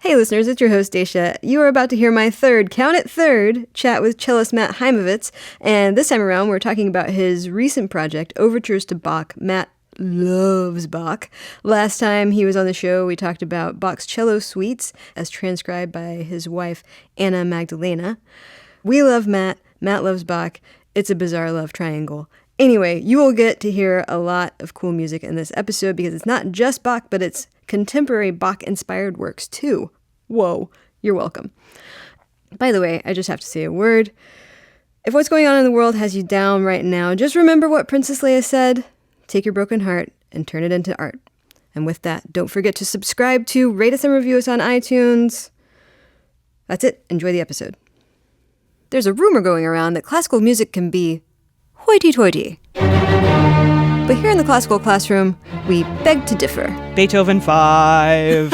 Hey listeners, it's your host Dacia. You are about to hear my third chat with cellist Matt Haimovitz, and this time around we're talking about his recent project, Overtures to Bach. Matt loves Bach. Last time he was on the show, we talked about Bach's cello suites as transcribed by his wife, Anna Magdalena. We love Matt. Matt loves Bach. It's a bizarre love triangle. Anyway, you will get to hear a lot of cool music in this episode because it's not just Bach, but it's contemporary Bach-inspired works too. Whoa, you're welcome. By the way, I just have to say a word. If what's going on in the world has you down right now, just remember what Princess Leia said. Take your broken heart and turn it into art. And with that, don't forget to subscribe to, rate us and review us on iTunes. That's it. Enjoy the episode. There's a rumor going around that classical music can be hoity-toity. But here in the classical classroom, we beg to differ. Beethoven 5.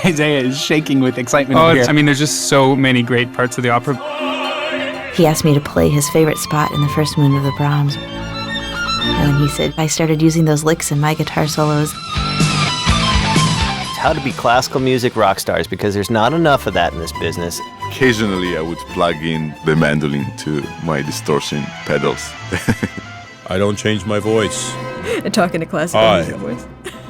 Isaiah is shaking with excitement over here. I mean, there's just so many great parts of the opera. He asked me to play his favorite spot in the first movement of the Brahms. And then he said, I started using those licks in my guitar solos. How to be classical music rock stars, because there's not enough of that in this business. Occasionally, I would plug in the mandolin to my distortion pedals. I don't change my voice. Talking to classical music voice.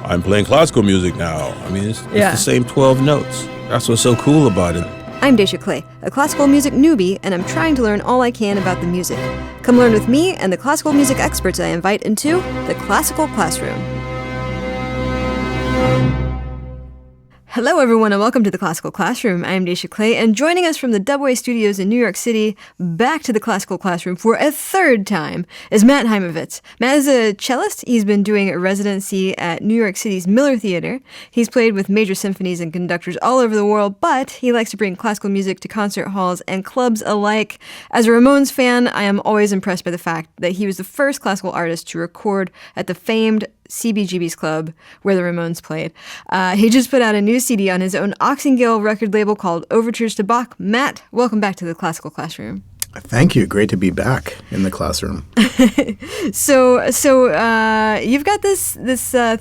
I'm playing classical music now. I mean, it's the same 12 notes. That's what's so cool about it. I'm Dacia Clay, a classical music newbie, and I'm trying to learn all I can about the music. Come learn with me and the classical music experts I invite into the Classical Classroom. Hello, everyone, and welcome to the Classical Classroom. I am Dacia Clay, and joining us from the Dubway Studios in New York City, back to the Classical Classroom for a third time, is Matt Haimovitz. Matt is a cellist. He's been doing a residency at New York City's Miller Theater. He's played with major symphonies and conductors all over the world, but he likes to bring classical music to concert halls and clubs alike. As a Ramones fan, I am always impressed by the fact that he was the first classical artist to record at the famed CBGB's Club, where the Ramones played. He just put out a new CD on his own Oxingale record label called Overtures to Bach. Matt, welcome back to the Classical Classroom. Thank you. Great to be back in the classroom. So you've got this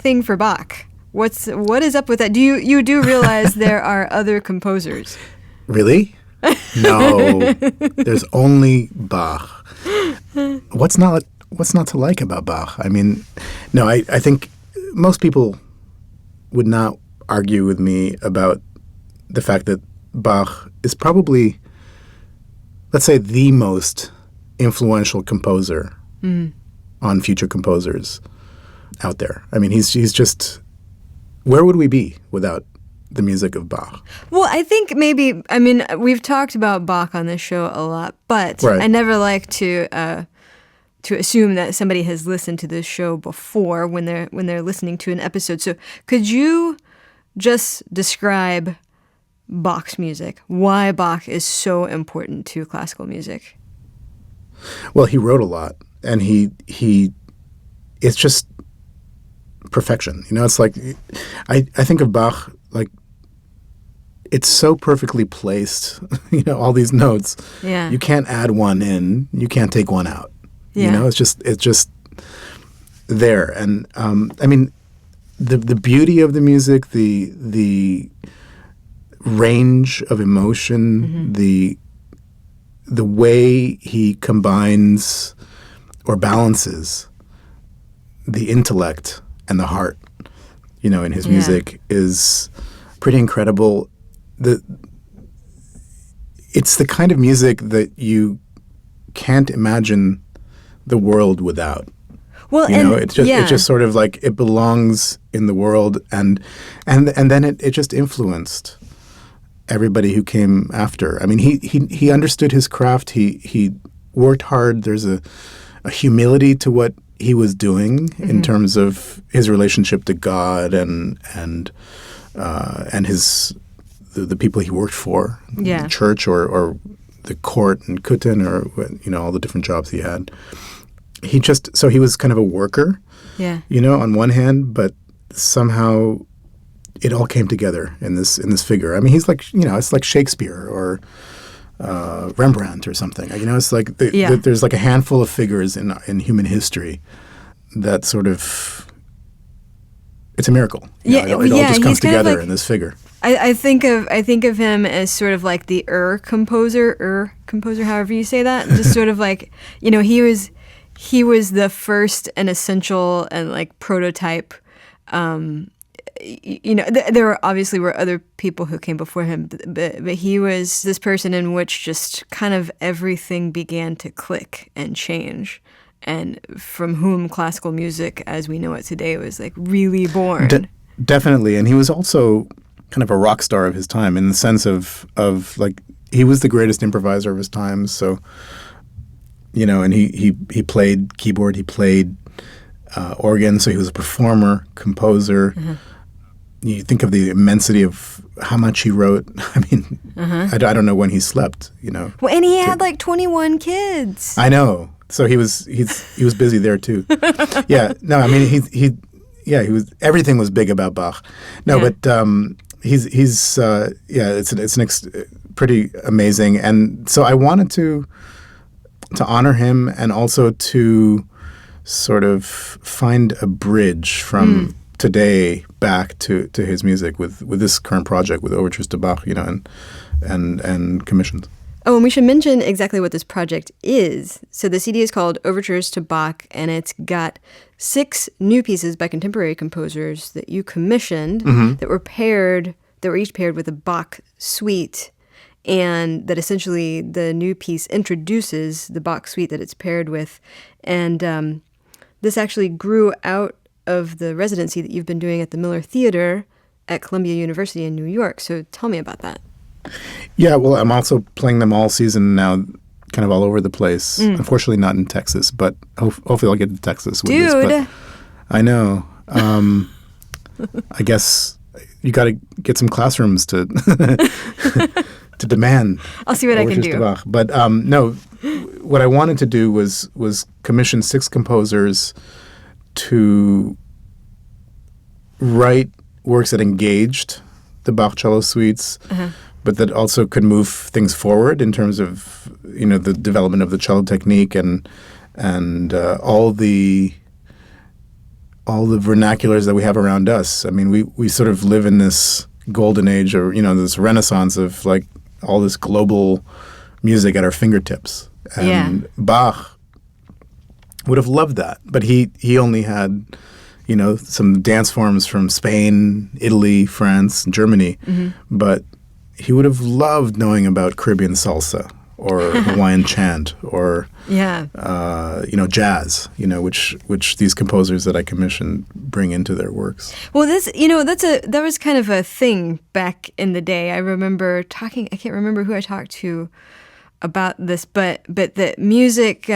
thing for Bach. What is up with that? You do realize there are other composers? Really? No. There's only Bach. What's not to like about Bach? I mean, no, I think most people would not argue with me about the fact that Bach is probably, let's say, the most influential composer on future composers out there. I mean, he's just, where would we be without the music of Bach? Well, I think we've talked about Bach on this show a lot, but right. I never like to assume that somebody has listened to this show before when they're listening to an episode. So could you just describe Bach's music, why Bach is so important to classical music? Well, he wrote a lot, and it's just perfection. You know, it's like, I think of Bach like, it's so perfectly placed, you know, all these notes. Yeah. You can't add one in, you can't take one out. Yeah. You know, it's just there. And I mean, the beauty of the music, the range of emotion, the way he combines or balances the intellect and the heart, you know, in his music is pretty incredible. It's the kind of music that you can't imagine the world without. Well, you know, it's just sort of like it belongs in the world, and then it just influenced everybody who came after. I mean, he understood his craft. He worked hard. There's a humility to what he was doing in terms of his relationship to God and his the people he worked for, the church or the court and Kutin, or you know, all the different jobs he had. He was kind of a worker, you know, on one hand, but somehow it all came together in this figure. I mean, he's like, you know, it's like Shakespeare or Rembrandt or something. You know, it's like there's like a handful of figures in human history that sort of it's a miracle. It all just comes together in this figure. I think of him as sort of like the composer, however you say that. Just sort of like, he was the first and essential and like prototype. There obviously were other people who came before him, but he was this person in which just kind of everything began to click and change, and from whom classical music as we know it today was like really born. Definitely, and he was also kind of a rock star of his time in the sense of like he was the greatest improviser of his time. So, and he played keyboard, he played organ, so he was a performer, composer. Mm-hmm. You think of the immensity of how much he wrote. I mean, I don't know when he slept. Well, and he had like 21 kids. I know. So he was busy there too. Yeah. No, I mean he was, everything was big about Bach. No, but it's pretty amazing, and so I wanted to honor him and also to sort of find a bridge from today back to his music with this current project with Overtures to Bach, and commissions. Oh, and we should mention exactly what this project is. So the CD is called Overtures to Bach, and it's got 6 new pieces by contemporary composers that you commissioned that were each paired with a Bach suite, and that essentially the new piece introduces the Bach suite that it's paired with. And this actually grew out of the residency that you've been doing at the Miller Theater at Columbia University in New York. So tell me about that. Yeah, well, I'm also playing them all season now, kind of all over the place. Unfortunately, not in Texas, but hopefully I'll get to Texas with this. But I know. I guess you got to get some classrooms to to demand. I'll see what I can do. But no, what I wanted to do was commission 6 composers to write works that engaged the Bach cello suites, but that also could move things forward in terms of the development of the cello technique and all the vernaculars that we have around us. I mean, we sort of live in this golden age, or this renaissance of like all this global music at our fingertips, and Bach would have loved that, but he only had some dance forms from Spain, Italy, France, and Germany, but he would have loved knowing about Caribbean salsa or Hawaiian chant or jazz, which these composers that I commissioned bring into their works. Well, that was kind of a thing back in the day. I remember talking. I can't remember who I talked to about this, but the music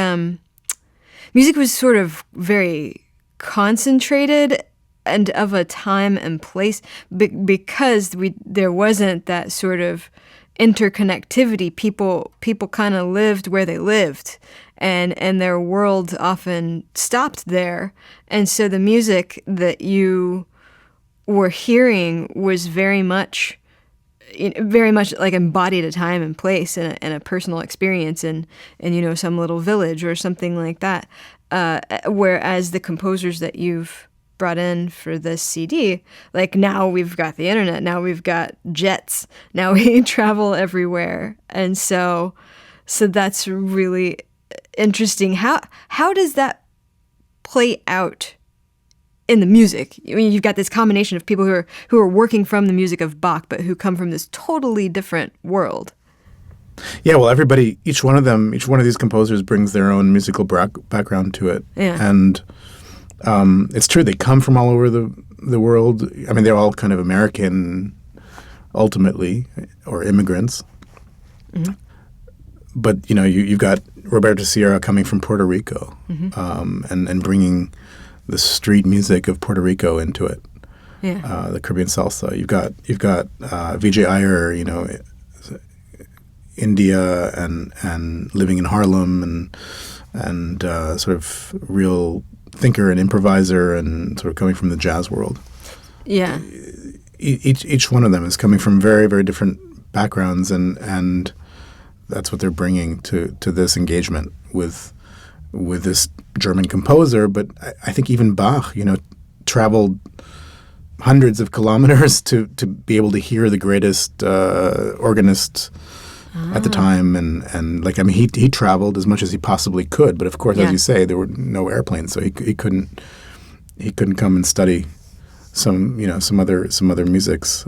was sort of very concentrated and of a time and place because there wasn't that sort of interconnectivity. People kind of lived where they lived, and their world often stopped there. And so the music that you were hearing was very much like embodied a time and place and a personal experience in some little village or something like that. Whereas the composers that you've brought in for this CD, like now we've got the internet, now we've got jets, now we travel everywhere, and so that's really interesting. How does that play out in the music? I mean, you've got this combination of people who are working from the music of Bach, but who come from this totally different world. Yeah, well, each one of these composers brings their own musical background to it, and it's true they come from all over the world. I mean, they're all kind of American, ultimately, or immigrants. But you've got Roberto Sierra coming from Puerto Rico, and bringing the street music of Puerto Rico into it. The Caribbean salsa. You've got Vijay Iyer, India and living in Harlem and sort of real thinker and improviser and sort of coming from the jazz world. Yeah. Each one of them is coming from very, very different backgrounds, and that's what they're bringing to this engagement with this German composer. But I think even Bach, traveled hundreds of kilometers to be able to hear the greatest organist at the time, and like, I mean, he traveled as much as he possibly could, but of course, as you say, there were no airplanes, so he couldn't come and study some other musics,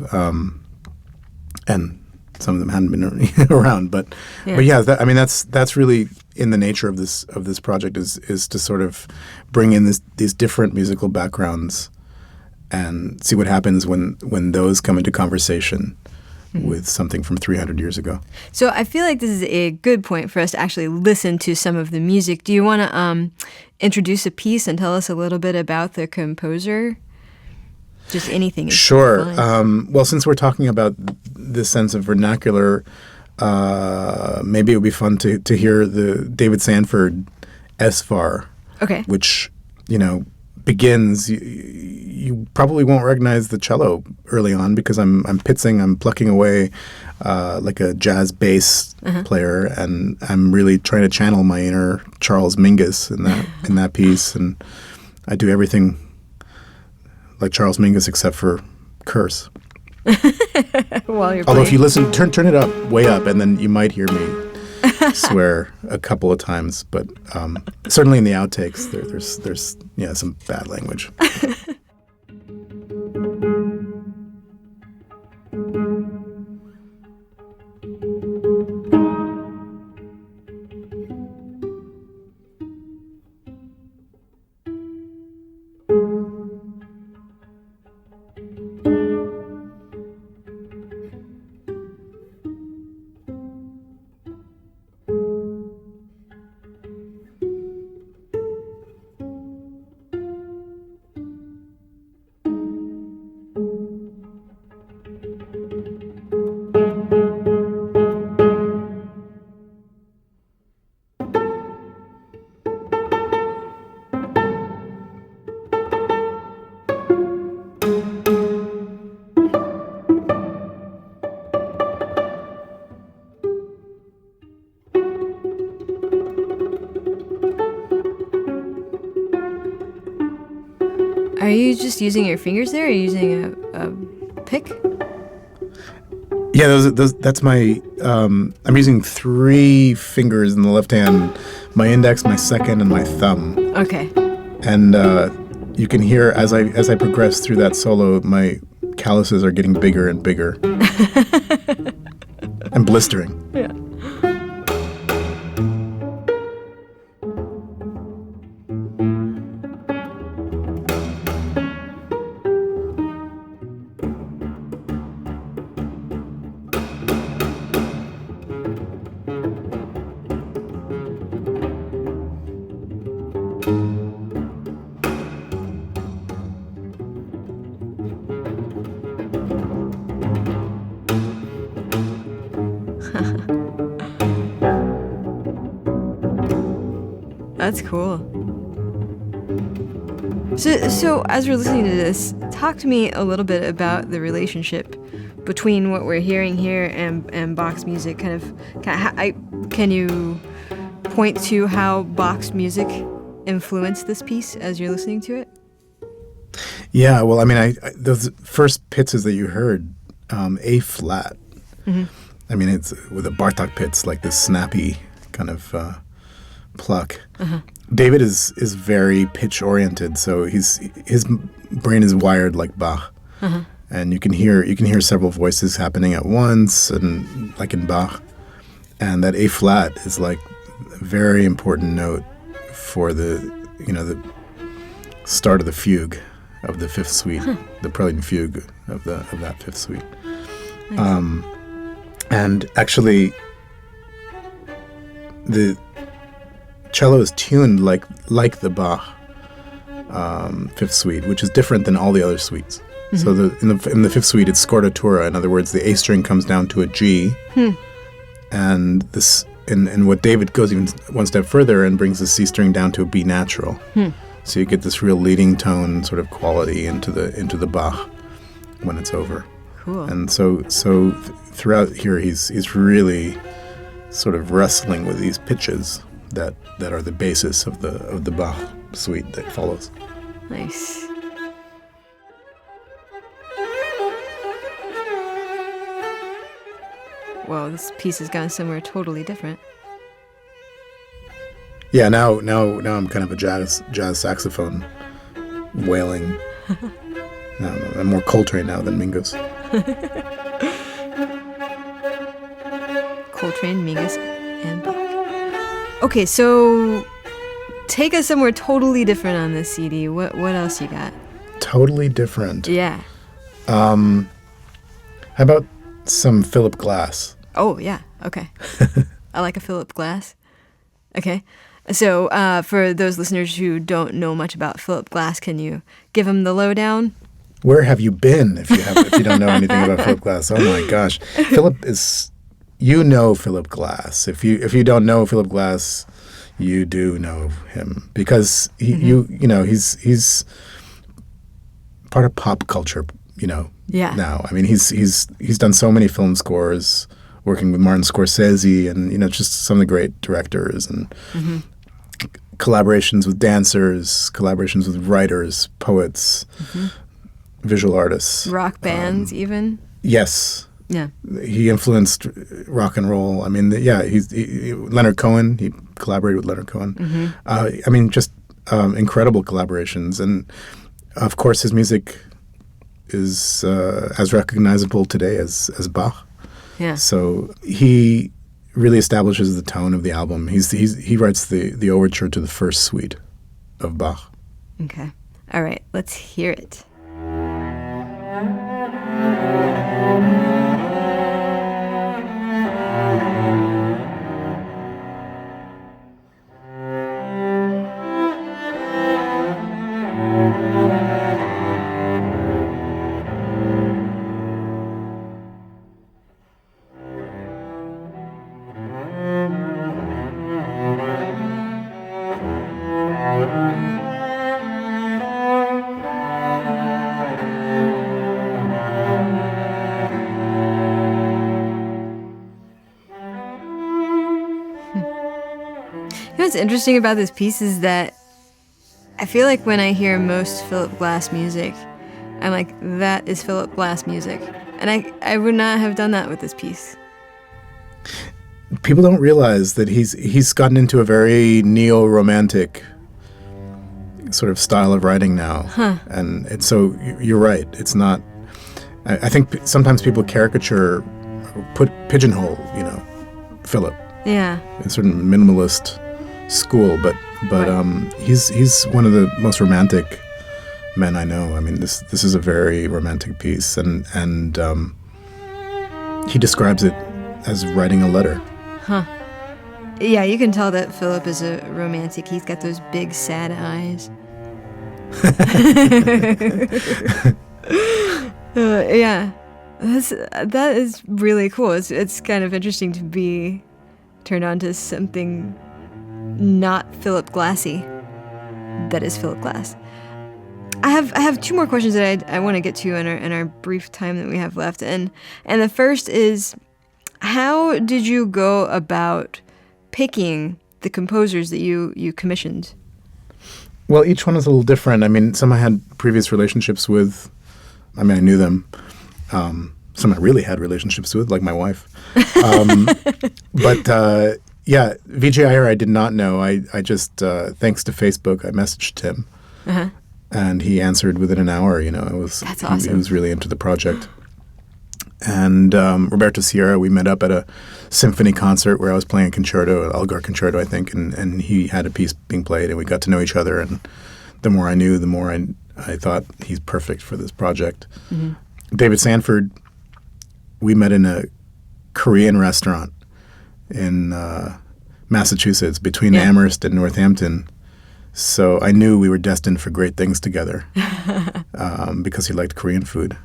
and some of them hadn't been around, but yeah, that's really in the nature of this project is to sort of bring in these different musical backgrounds and see what happens when those come into conversation with something from 300 years ago. So I feel like this is a good point for us to actually listen to some of the music. Do you want to introduce a piece and tell us a little bit about the composer? Just anything. Sure. Well, since we're talking about this sense of vernacular, maybe it would be fun to hear the David Sanford S-Var, which, begins. You probably won't recognize the cello early on because I'm plucking away like a jazz bass player, and I'm really trying to channel my inner Charles Mingus in that piece, and I do everything like Charles Mingus except for curse. While you're Although if you listen, turn it up, way up, and then you might hear me swear a couple of times, but certainly in the outtakes, there's some bad language. Are you just using your fingers there, or are you using a pick? Yeah, that's my. I'm using 3 fingers in the left hand: my index, my second, and my thumb. Okay. And you can hear as I progress through that solo, my calluses are getting bigger and bigger, and blistering. Yeah. That's cool. So as we're listening to this, talk to me a little bit about the relationship between what we're hearing here and Bach's music. Can you point to how Bach's music influenced this piece as you're listening to it? Yeah, well, I mean, those first pitches that you heard, A flat. Mm-hmm. I mean, it's with a Bartok pitch, like this snappy kind of pluck. Uh-huh. David is very pitch oriented, so his brain is wired like Bach, uh-huh. And you can hear several voices happening at once, and like in Bach, and that A flat is like a very important note for the start of the fugue of the Fifth Suite, the Prelude and Fugue of that Fifth Suite. Nice. And actually, the cello is tuned like the Bach Fifth Suite, which is different than all the other suites. Mm-hmm. So in the Fifth Suite, it's scordatura. In other words, the A string comes down to a G, and this and what David goes even one step further and brings the C string down to a B natural. So you get this real leading tone sort of quality into the Bach when it's over. Cool. And so throughout here, he's really sort of wrestling with these pitches that are the basis of the Bach suite that follows. Nice. whoa, this piece has gone somewhere totally different. Yeah, now I'm kind of a jazz saxophone wailing. No, I'm more Coltrane now than Mingus. Coltrane, Mingus, and Bach. Okay, so take us somewhere totally different on this CD. What else you got? Totally different. Yeah. How about some Philip Glass? Oh, yeah. Okay. I like a Philip Glass. Okay. So for those listeners who don't know much about Philip Glass, can you give them the lowdown? Where have you been if you don't know anything about Philip Glass? Oh my gosh. Philip is, you know Philip Glass. If you don't know Philip Glass, you do know him because he's part of pop culture, Yeah. now. I mean, he's done so many film scores, working with Martin Scorsese and just some of the great directors and collaborations with dancers, collaborations with writers, poets, visual artists, Rock bands, even. Yes. Yeah. He influenced rock and roll. I mean, Leonard Cohen. He collaborated with Leonard Cohen. I mean, just incredible collaborations, and of course, his music is as recognizable today as Bach. Yeah. So he really establishes the tone of the album. He writes the overture to the first suite of Bach. Okay. All right. Let's hear it. What's interesting about this piece is that I feel like when I hear most Philip Glass music, I'm like, that is Philip Glass music. And I would not have done that with this piece. People don't realize that he's gotten into a very neo-romantic sort of style of writing now. And it's so you're right. It's not. I think sometimes people caricature, pigeonhole, Philip. Yeah. A certain minimalist school, but he's one of the most romantic men I know. I mean, this is a very romantic piece, and he describes it as writing a letter. Yeah, you can tell that Philip is a romantic. He's got those big sad eyes. Yeah, that is really cool. It's kind of interesting to be turned on to something not Philip Glassy that is Philip Glass. I have two more questions that I want to get to in our brief time that we have left, and the first is, how did you go about picking the composers that you commissioned? Well, each one is a little different. I mean, some I had previous relationships with. I mean, I knew them. Some I really had relationships with, like my wife. But yeah, Vijay Iyer I did not know. I just, thanks to Facebook, I messaged him. And he answered within an hour. That's awesome. He was really into the project. And Roberto Sierra, we met up at a symphony concert where I was playing a concerto, an Elgar concerto, I think, and he had a piece being played, and we got to know each other. And the more I knew, the more I thought he's perfect for this project. David Sanford, we met in a Korean restaurant in Massachusetts, between Amherst and Northampton. So I knew we were destined for great things together because he liked Korean food.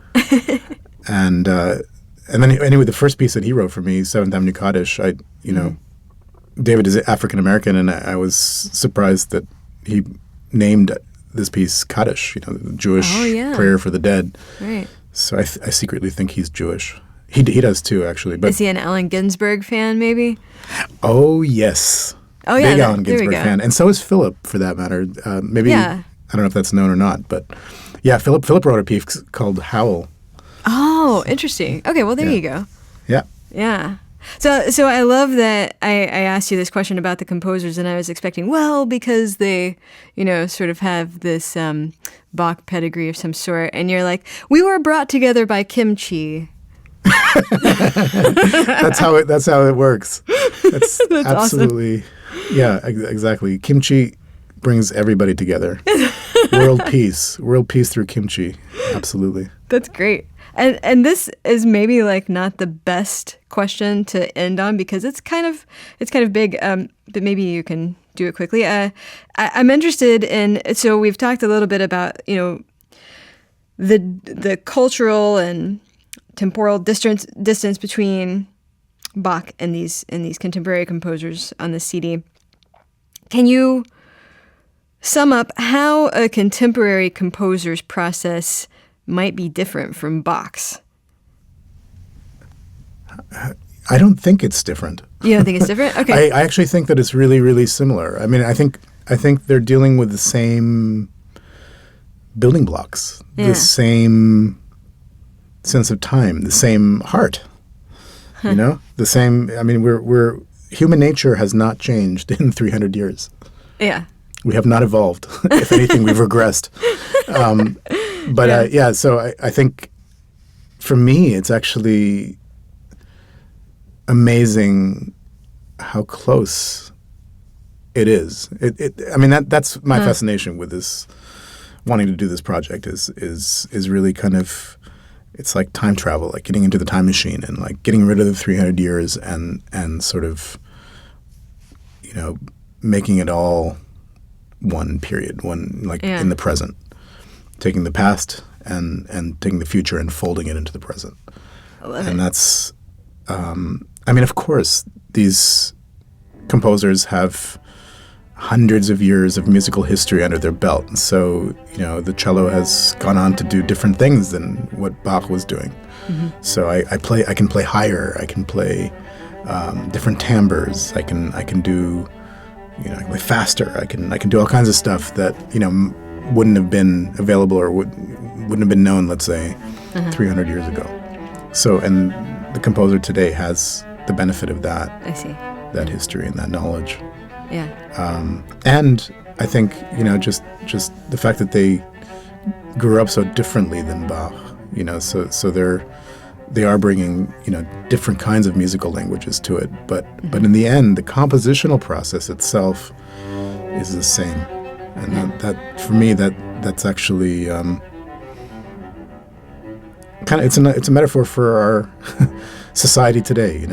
And then anyway, the first piece that he wrote for me, Seventh Avenue Kaddish, David is African American, and I was surprised that he named this piece Kaddish, the Jewish prayer for the dead. Right. So I secretly think he's Jewish. He does too, actually. But is he an Allen Ginsberg fan, maybe? Oh yes. Oh yeah, big Allen Ginsberg fan, and so is Philip, for that matter. Maybe I don't know if that's known or not, but yeah, Philip wrote a piece called Howl. Oh, interesting. Okay, well there you go. Yeah. Yeah. So I love that I asked you this question about the composers, and I was expecting, well, because they, sort of have this Bach pedigree of some sort, and you're like, we were brought together by kimchi. That's how it works. That's absolutely awesome. Yeah, exactly. Kimchi brings everybody together. World peace through kimchi. Absolutely. That's great. And this is maybe like not the best question to end on because it's kind of big, but maybe you can do it quickly. I'm interested in, so we've talked a little bit about, the cultural and temporal distance between Bach and these contemporary composers on the CD. Can you sum up how a contemporary composer's process might be different from Bach's? I don't think it's different. You don't think it's different? Okay. I actually think that it's really, really similar. I mean, I think they're dealing with the same building blocks, the same sense of time, the same heart. The same. I mean, we're human nature has not changed in 300 years. Yeah. We have not evolved. If anything, we've regressed. So I think for me, it's actually amazing how close it is. That's my fascination with this, wanting to do this project is really kind of, it's like time travel, like getting into the time machine and like getting rid of the 300 years and sort of, making it all one period, in the present, taking the past and taking the future and folding it into the present. And that's, of course, these composers have hundreds of years of musical history under their belt. And so, the cello has gone on to do different things than what Bach was doing. Mm-hmm. So I can play higher, I can play different timbres, I can do, I can play faster, I can do all kinds of stuff that, wouldn't have been available or wouldn't have been known, let's say, 300 years ago. So, and the composer today has the benefit of that. I see. That history and that knowledge. Yeah. And I think, just the fact that they grew up so differently than Bach, so they are bringing, different kinds of musical languages to it. But in the end, the compositional process itself is the same. And that for me, that's actually it's a metaphor for our society today.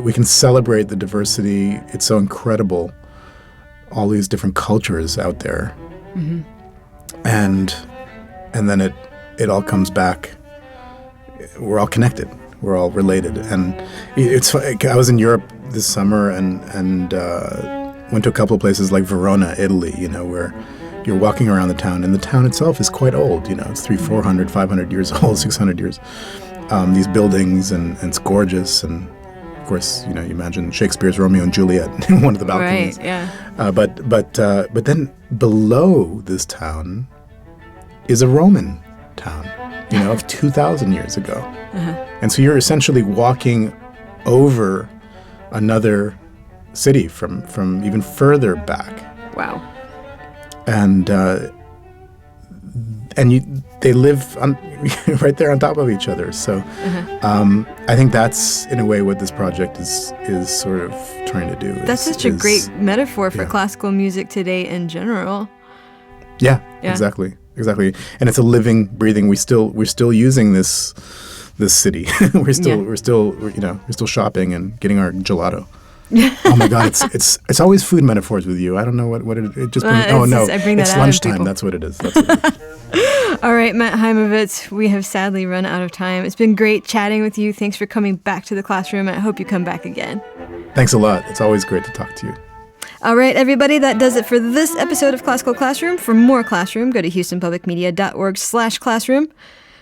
We can celebrate the diversity. It's so incredible, all these different cultures out there, and then it all comes back. We're all connected. We're all related. And it's. I was in Europe this summer and went to a couple of places like Verona, Italy. Where you're walking around the town, and the town itself is quite old. It's 300, 400, 500 years old, 600 years. These buildings, and it's gorgeous. And of course, you imagine Shakespeare's Romeo and Juliet in one of the balconies. Right. Yeah. But then below this town is a Roman town, of 2,000 years ago. And so you're essentially walking over another city from even further back. Wow. And they live right there on top of each other. So I think that's, in a way, what this project is sort of trying to do. That's such a great metaphor for classical music today in general. Yeah, exactly. And it's a living, breathing. We're still using this city. we're still shopping and getting our gelato. Oh my God, it's always food metaphors with you. I don't know what it just brings. It's lunchtime. That's what it is. All right, Matt Haimovitz, we have sadly run out of time. It's been great chatting with you. Thanks for coming back to the classroom. I hope you come back again. Thanks a lot. It's always great to talk to you. All right, everybody, that does it for this episode of Classical Classroom. For more Classroom, go to houstonpublicmedia.org/classroom.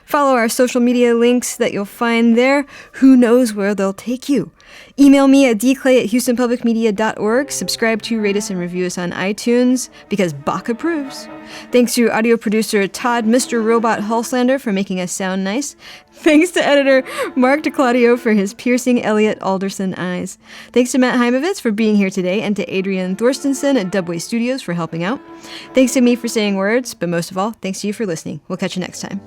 Follow our social media links that you'll find there. Who knows where they'll take you? Email me at dclay@houstonpublicmedia.org. Subscribe to, rate us, and review us on iTunes, because Bach approves. Thanks to audio producer Todd, Mr. Robot Hulslander, for making us sound nice. Thanks to editor Mark DiClaudio for his piercing Elliot Alderson eyes. Thanks to Matt Haimovitz for being here today, and to Adrian Thorstensen at Dubway Studios for helping out. Thanks to me for saying words, but most of all, thanks to you for listening. We'll catch you next time.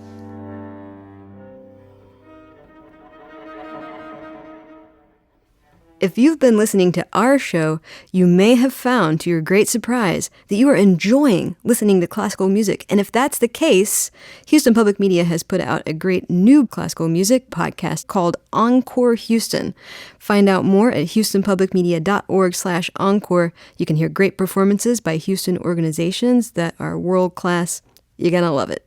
If you've been listening to our show, you may have found, to your great surprise, that you are enjoying listening to classical music. And if that's the case, Houston Public Media has put out a great new classical music podcast called Encore Houston. Find out more at houstonpublicmedia.org/encore. You can hear great performances by Houston organizations that are world-class. You're gonna love it.